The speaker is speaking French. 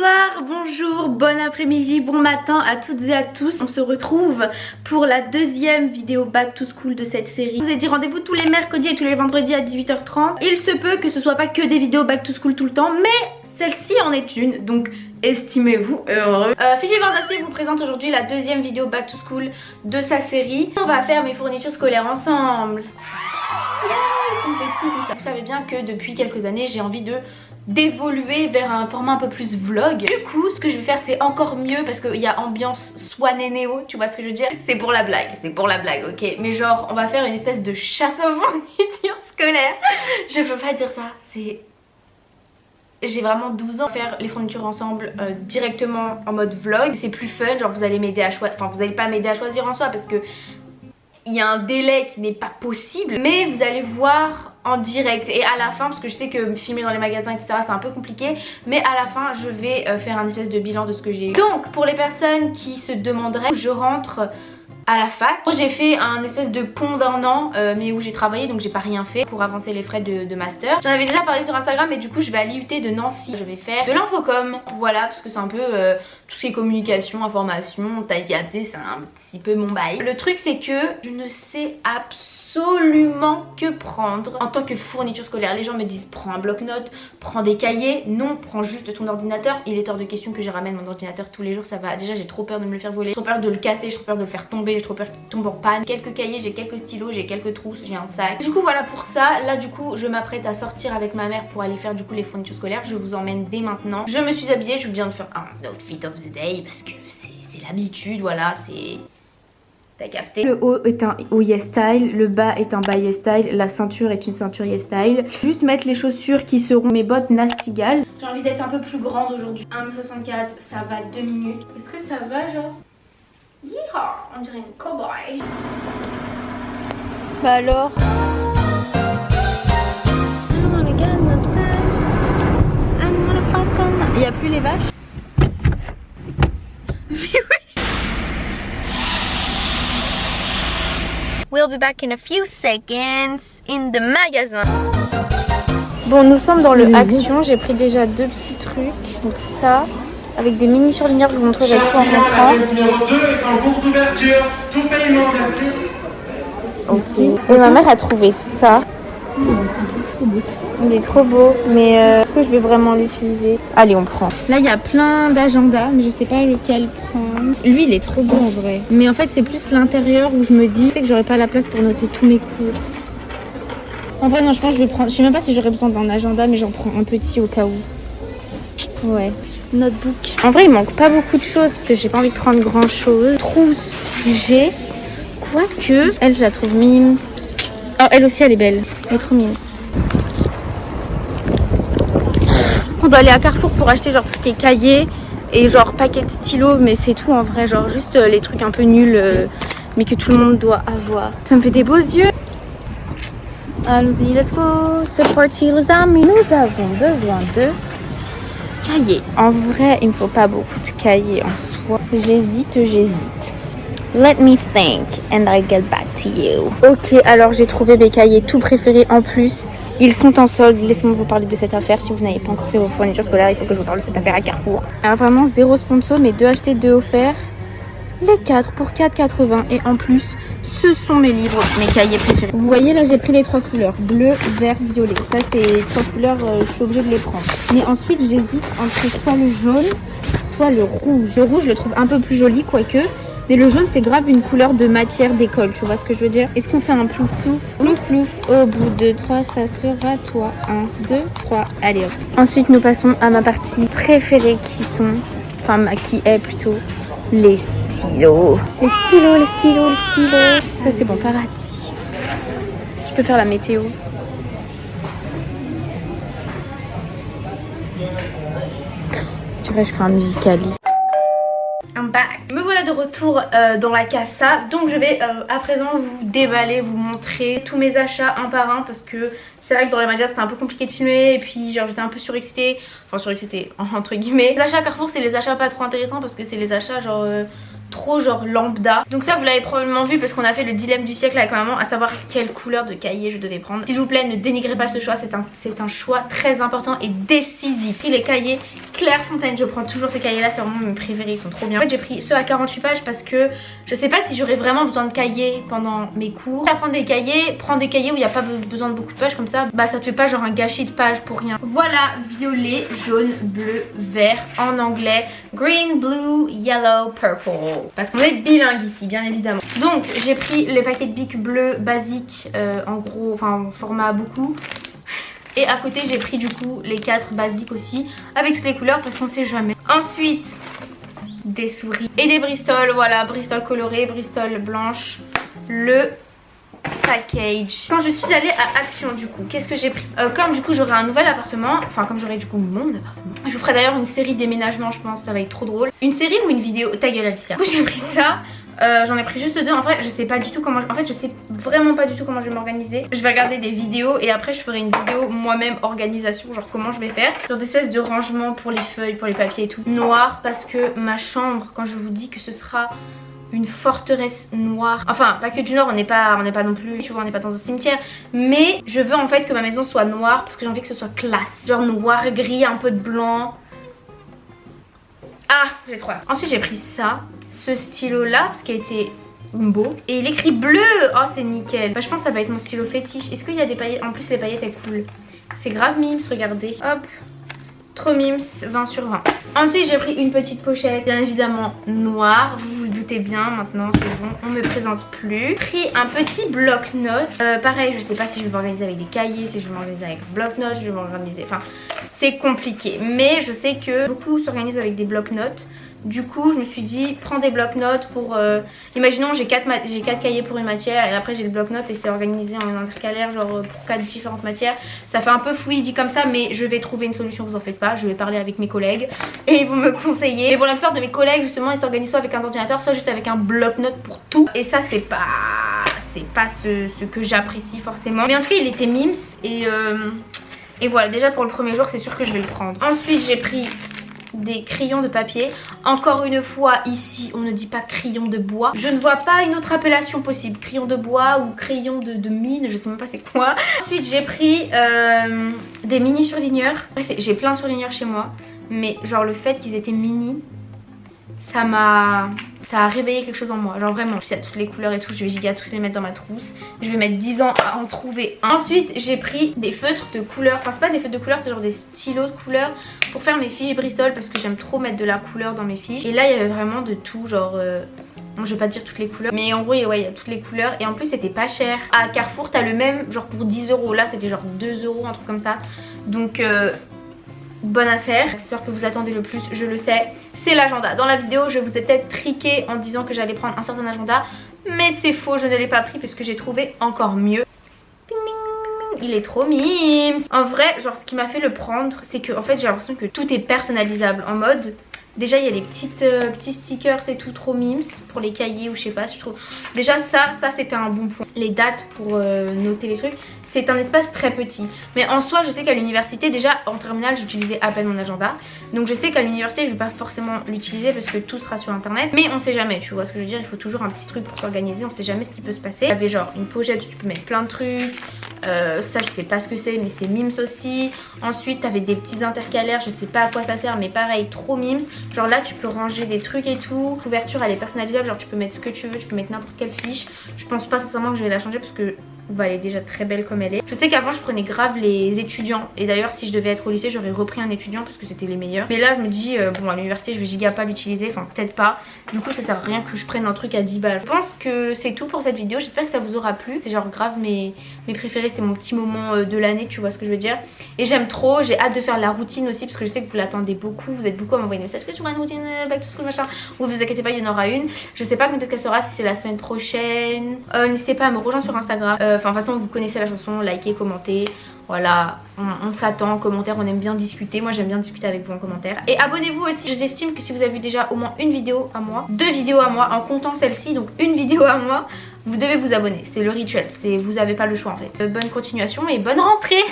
Bonsoir, bonjour, bon après-midi, bon matin à toutes et à tous. On se retrouve pour la deuxième vidéo back to school de cette série. Je vous ai dit rendez-vous tous les mercredis et tous les vendredis à 18h30. Il se peut que ce soit pas que des vidéos back to school tout le temps, mais celle-ci en est une, donc estimez-vous heureux. Fifi Vardassier vous présente aujourd'hui la deuxième vidéo back to school de sa série. On va faire mes fournitures scolaires ensemble. Vous savez bien que depuis quelques années j'ai envie d'évoluer vers un format un peu plus vlog. Du coup ce que je vais faire c'est encore mieux parce qu'il y a ambiance Swan et Néo, tu vois ce que je veux dire. C'est pour la blague, ok. Mais genre on va faire une espèce de chasse aux fournitures scolaires. Je peux pas dire ça, c'est... J'ai vraiment 12 ans, faire les fournitures ensemble directement en mode vlog. C'est plus fun, genre vous allez m'aider à choisir, enfin vous allez pas m'aider à choisir en soi parce que il y a un délai qui n'est pas possible, mais vous allez voir en direct et à la fin, parce que je sais que filmer dans les magasins etc c'est un peu compliqué, mais à la fin je vais faire un espèce de bilan de ce que j'ai eu. Donc pour les personnes qui se demanderaient, je rentre à la fac. J'ai fait un espèce de pont d'un an mais où j'ai travaillé, donc j'ai pas rien fait pour avancer les frais de master. J'en avais déjà parlé sur Instagram, mais du coup je vais à l'IUT de Nancy. Je vais faire de l'infocom, voilà, parce que c'est un peu tout ce qui est communication, information, t'as capté, c'est un petit peu mon bail. Le truc c'est que je ne sais absolument que prendre en tant que fourniture scolaire. Les gens me disent prends un bloc-notes, prends des cahiers. Non, prends juste ton ordinateur. Il est hors de question que je ramène mon ordinateur tous les jours, ça va. Déjà j'ai trop peur de me le faire voler, j'ai trop peur de le casser, j'ai trop peur de le faire tomber, j'ai trop peur qu'il tombe en panne. Quelques cahiers, j'ai quelques stylos, j'ai quelques trousses, j'ai un sac. Du coup voilà pour ça. Là du coup je m'apprête à sortir avec ma mère pour aller faire du coup les fournitures scolaires. Je vous emmène dès maintenant. Je me suis habillée, je viens de faire un outfit of the day parce que c'est l'habitude, voilà, c'est... T'as capté. Le haut est un haut yes style, le bas est un bas yes style, la ceinture est une ceinture yes style. Juste mettre les chaussures qui seront mes bottes Nastigal. J'ai envie d'être un peu plus grande aujourd'hui. 1m64, ça va 2 minutes. Est-ce que ça va genre? Yeehaw, on dirait une cowboy. Bah alors? Il n'y a plus les vaches? Mais oui. We'll be back in a few seconds in the magasin. Bon, nous sommes dans le Action. J'ai pris déjà 2 petits trucs. Donc ça, avec des mini surligneurs, je vous montrerai tout en rentrant. Numéro 2 est en cours d'ouverture. Tout paiement, merci. Ok. Et ma mère a trouvé ça. Il est trop beau, mais est-ce que je vais vraiment l'utiliser? Allez, on prend. Là, il y a plein d'agendas, mais je sais pas lequel prendre. Lui, il est trop beau en vrai. Mais en fait, c'est plus l'intérieur où je me dis que j'aurais pas la place pour noter tous mes cours. En vrai, non, je pense que je vais prendre. Je sais même pas si j'aurais besoin d'un agenda, mais j'en prends un petit au cas où. Ouais. Notebook. En vrai, il manque pas beaucoup de choses parce que j'ai pas envie de prendre grand chose. Trousse, j'ai. Quoique, elle, je la trouve mimes. Oh, elle aussi, elle est belle. Elle est trop mimes. On doit aller à Carrefour pour acheter genre tout ce qui est cahier et genre paquet de stylos, mais c'est tout en vrai, genre juste les trucs un peu nuls mais que tout le monde doit avoir. Ça me fait des beaux yeux. Allons-y, let's go, c'est parti les amis. Nous avons besoin de cahiers. En vrai, il me faut pas beaucoup de cahiers en soi. J'hésite. Let me think and I'll get back to you. Ok, alors j'ai trouvé mes cahiers tout préférés en plus. Ils sont en solde, laissez-moi vous parler de cette affaire. Si vous n'avez pas encore fait vos fournitures scolaires, il faut que je vous parle de cette affaire à Carrefour. Alors vraiment zéro sponsor, mais 2 achetés, 2 offerts. Les 4 pour 4,80. Et en plus, ce sont mes livres, mes cahiers préférés. Vous voyez là, j'ai pris les 3 couleurs, bleu, vert, violet. Ça c'est 3 couleurs, je suis obligée de les prendre. Mais ensuite j'hésite entre soit le jaune, soit le rouge. Le rouge je le trouve un peu plus joli quoique. Mais le jaune c'est grave une couleur de matière d'école, tu vois ce que je veux dire? Est-ce qu'on fait un plouf plouf? Plouf plouf, au bout de 3 ça sera toi. 1, 2, 3, allez hop. Ensuite nous passons à ma partie préférée qui est plutôt les stylos. Les stylos. Ça c'est bon, paradis. Je peux faire la météo. Je dirais je fais un musicali. I'm back. Me voilà de retour dans la casa. Donc je vais à présent vous déballer, vous montrer tous mes achats un par un. Parce que c'est vrai que dans les magasins c'était un peu compliqué de filmer. Et puis genre j'étais un peu surexcitée. Enfin surexcitée entre guillemets. Les achats à Carrefour c'est les achats pas trop intéressants. Parce que c'est les achats genre trop genre lambda. Donc ça vous l'avez probablement vu parce qu'on a fait le dilemme du siècle avec ma maman, à savoir quelle couleur de cahier je devais prendre. S'il vous plaît ne dénigrez pas ce choix, c'est un choix très important et décisif. J'ai pris les cahiers Clairefontaine, je prends toujours ces cahiers là, c'est vraiment mes préférés, ils sont trop bien. En fait j'ai pris ceux à 48 pages parce que je sais pas si j'aurai vraiment besoin de cahiers pendant mes cours. Prends des cahiers où il n'y a pas besoin de beaucoup de pages, comme ça bah ça te fait pas genre un gâchis de pages pour rien. Voilà, violet, jaune, bleu, vert en anglais, green, blue, yellow, purple, parce qu'on est bilingue ici bien évidemment. Donc j'ai pris le paquet de bic bleu basique en gros, enfin format beaucoup. Et à côté j'ai pris du coup les 4 basiques aussi avec toutes les couleurs parce qu'on sait jamais. Ensuite des souris et des Bristol, voilà, Bristol coloré, Bristol blanche, le package. Quand je suis allée à Action du coup, qu'est-ce que j'ai pris? Comme du coup j'aurai un nouvel appartement, enfin comme j'aurai du coup mon appartement, je vous ferai d'ailleurs une série déménagement, je pense, ça va être trop drôle. Une série ou une vidéo? Ta gueule Alicia. Du coup j'ai pris ça. J'en ai pris juste 2. En vrai je sais pas du tout comment, en fait je sais vraiment pas du tout comment je vais m'organiser. Je vais regarder des vidéos et après je ferai une vidéo moi-même organisation, genre comment je vais faire, genre des espèces de rangement pour les feuilles, pour les papiers et tout. Noir parce que ma chambre, quand je vous dis que ce sera une forteresse noire, enfin pas que du nord, on n'est pas non plus, tu vois, on n'est pas dans un cimetière, mais je veux en fait que ma maison soit noire parce que j'ai envie que ce soit classe, genre noir, gris, un peu de blanc. Ah, j'ai trop hâte. Ensuite j'ai pris ça, ce stylo là parce qu'il a été beau et il écrit bleu. Oh c'est nickel. Bah, je pense que ça va être mon stylo fétiche. Est-ce qu'il y a des paillettes? En plus les paillettes elles coulent. C'est grave mimes, regardez. Hop, trop mimes, 20 sur 20. Ensuite j'ai pris une petite pochette, bien évidemment noire, vous vous le doutez bien, maintenant c'est bon, on me présente plus. J'ai pris un petit bloc-notes, pareil je sais pas si je vais m'organiser avec des cahiers, si je vais m'organiser avec bloc-notes, je vais m'organiser, enfin c'est compliqué. Mais je sais que beaucoup s'organisent avec des bloc-notes. Du coup je me suis dit prends des bloc-notes pour imaginons j'ai 4 cahiers pour une matière et après j'ai le bloc-notes et c'est organisé en intercalaire genre pour 4 différentes matières. Ça fait un peu fouillis dit comme ça mais je vais trouver une solution, vous en faites pas. Je vais parler avec mes collègues et ils vont me conseiller. Mais bon la plupart de mes collègues justement ils s'organisent soit avec un ordinateur soit juste avec un bloc-notes pour tout. Et ça c'est pas ce que j'apprécie forcément. Mais en tout cas il était mimes et voilà, déjà pour le premier jour c'est sûr que je vais le prendre. Ensuite j'ai pris des crayons de papier. Encore une fois ici on ne dit pas crayon de bois. Je ne vois pas une autre appellation possible. Crayon de bois ou crayon de mine, je sais même pas c'est quoi. Ensuite j'ai pris des mini surligneurs. J'ai plein de surligneurs chez moi, mais genre le fait qu'ils étaient mini, ça a réveillé quelque chose en moi, genre vraiment. Il y a toutes les couleurs et tout, je vais giga tous les mettre dans ma trousse. Je vais mettre 10 ans à en trouver un. Ensuite j'ai pris des feutres de couleur, enfin c'est pas des feutres de couleur, c'est genre des stylos de couleur pour faire mes fiches Bristol parce que j'aime trop mettre de la couleur dans mes fiches. Et là il y avait vraiment de tout, genre bon, je vais pas dire toutes les couleurs, mais en gros ouais il y a toutes les couleurs et en plus c'était pas cher. À Carrefour t'as le même genre pour 10 €, là c'était genre 2 €, un truc comme ça. Donc bonne affaire. L'accessoire que vous attendez le plus, je le sais, c'est l'agenda. Dans la vidéo je vous ai peut-être triqué en disant que j'allais prendre un certain agenda, mais c'est faux, je ne l'ai pas pris parce que j'ai trouvé encore mieux. Il est trop mimes. En vrai genre ce qui m'a fait le prendre c'est que en fait j'ai l'impression que tout est personnalisable. En mode déjà il y a les petits stickers et tout, trop mimes pour les cahiers ou je sais pas, je trouve. Déjà ça c'était un bon point. Les dates pour noter les trucs. C'est un espace très petit. Mais en soi je sais qu'à l'université, déjà en terminale j'utilisais à peine mon agenda. Donc je sais qu'à l'université je vais pas forcément l'utiliser parce que tout sera sur internet. Mais on sait jamais, tu vois ce que je veux dire, il faut toujours un petit truc pour t'organiser, on sait jamais ce qui peut se passer. Il y avait genre une pochette où tu peux mettre plein de trucs. Ça je sais pas ce que c'est mais c'est mimes aussi. Ensuite t'avais des petits intercalaires, je sais pas à quoi ça sert mais pareil trop mimes. Genre là tu peux ranger des trucs et tout. L'ouverture elle est personnalisable, genre tu peux mettre ce que tu veux, tu peux mettre n'importe quelle fiche. Je pense pas sincèrement que je vais la changer parce que bah, elle est déjà très belle comme elle est. Je sais qu'avant je prenais grave les étudiants et d'ailleurs si je devais être au lycée j'aurais repris un étudiant parce que c'était les meilleurs. Mais là je me dis bon à l'université je vais giga pas l'utiliser, enfin peut-être pas. Du coup ça sert à rien que je prenne un truc à 10 balles. Je pense que c'est tout pour cette vidéo, j'espère que ça vous aura plu. C'est genre grave mes préférés, c'est mon petit moment de l'année, tu vois ce que je veux dire. Et j'aime trop, j'ai hâte de faire la routine aussi parce que je sais que vous l'attendez beaucoup. Vous êtes beaucoup à m'envoyer des messages, est-ce que tu auras une routine back to school machin. Ou vous inquiétez pas il y en aura une. Je sais pas quand est-ce qu'elle sera, si c'est la semaine prochaine. N'hésitez pas à me rejoindre sur Instagram. Enfin de toute façon vous connaissez la chanson, likez, commentez. Voilà, on s'attend en commentaire, on aime bien discuter. Moi j'aime bien discuter avec vous en commentaire. Et abonnez-vous aussi, j'estime que si vous avez vu déjà au moins une vidéo à moi, 2 vidéos à moi, en comptant celle-ci, donc une vidéo à moi, vous devez vous abonner. C'est le rituel, vous avez pas le choix en fait. Bonne continuation et bonne rentrée.